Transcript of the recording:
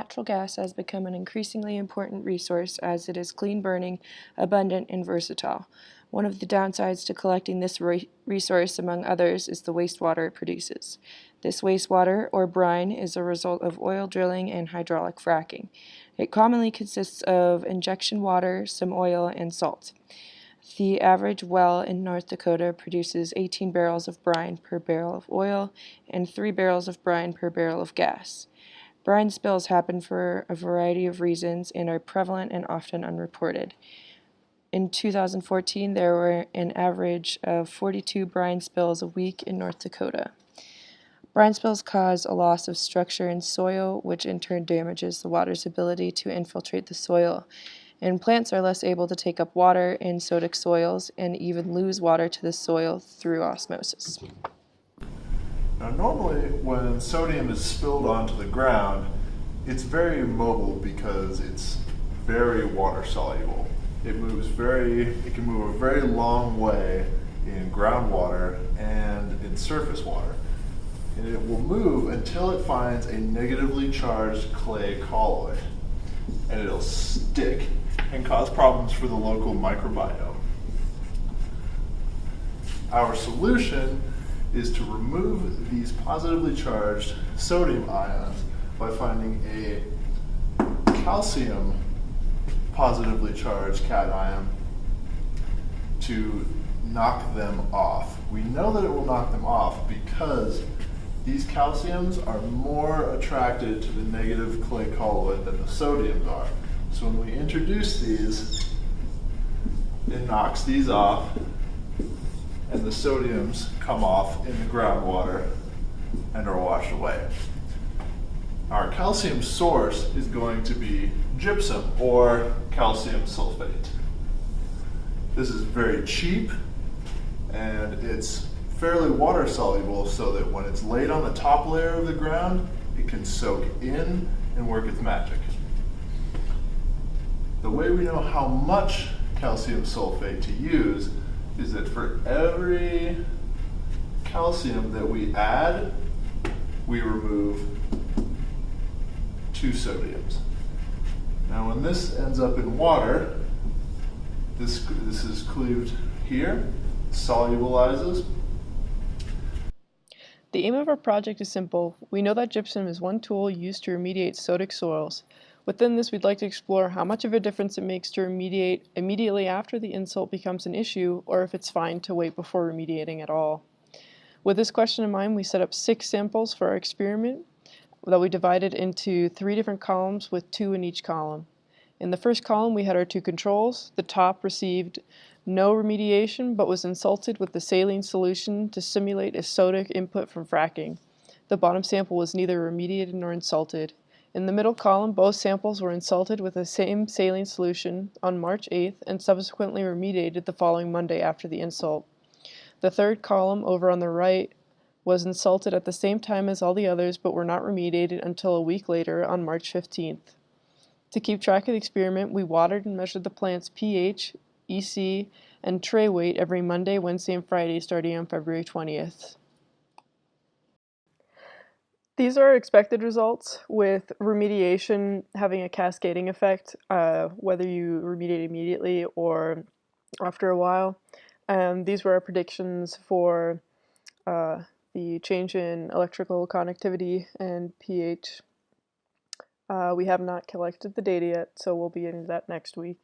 Natural gas has become an increasingly important resource as it is clean burning, abundant, and versatile. One of the downsides to collecting this resource, among others, is the wastewater it produces. This wastewater, or brine, is a result of oil drilling and hydraulic fracking. It commonly consists of injection water, some oil, and salt. The average well in North Dakota produces 18 barrels of brine per barrel of oil and 3 barrels of brine per barrel of gas. Brine spills happen for a variety of reasons and are prevalent and often unreported. In 2014, there were an average of 42 brine spills a week in North Dakota. Brine spills cause a loss of structure in soil, which in turn damages the water's ability to infiltrate the soil, and plants are less able to take up water in sodic soils and even lose water to the soil through osmosis. Now, normally when sodium is spilled onto the ground, it's very immobile because it's very water soluble. It can move a very long way in groundwater and in surface water. And it will move until it finds a negatively charged clay colloid. And it'll stick and cause problems for the local microbiome. Our solution is to remove these positively charged sodium ions by finding a calcium positively charged cation to knock them off. We know that it will knock them off because these calciums are more attracted to the negative clay colloid than the sodiums are. So when we introduce these, it knocks these off, and the sodiums come off in the groundwater and are washed away. Our calcium source is going to be gypsum or calcium sulfate. This is very cheap and it's fairly water soluble so that when it's laid on the top layer of the ground, it can soak in and work its magic. The way we know how much calcium sulfate to use is that for every calcium that we add, we remove 2 sodiums. Now when this ends up in water, this is cleaved here, solubilizes. The aim of our project is simple. We know that gypsum is one tool used to remediate sodic soils. Within this, we'd like to explore how much of a difference it makes to remediate immediately after the insult becomes an issue, or if it's fine to wait before remediating at all. With this question in mind, we set up 6 samples for our experiment that we divided into 3 different columns with 2 in each column. In the first column, we had our 2 controls. The top received no remediation, but was insulted with the saline solution to simulate a sodic input from fracking. The bottom sample was neither remediated nor insulted. In the middle column, both samples were insulted with the same saline solution on March 8th and subsequently remediated the following Monday after the insult. The third column over on the right was insulted at the same time as all the others, but were not remediated until a week later on March 15th. To keep track of the experiment, we watered and measured the plant's pH, EC, and tray weight every Monday, Wednesday, and Friday starting on February 20th. These are expected results, with remediation having a cascading effect, whether you remediate immediately or after a while. These were our predictions for the change in electrical conductivity and pH. We have not collected the data yet, so we'll be into that next week.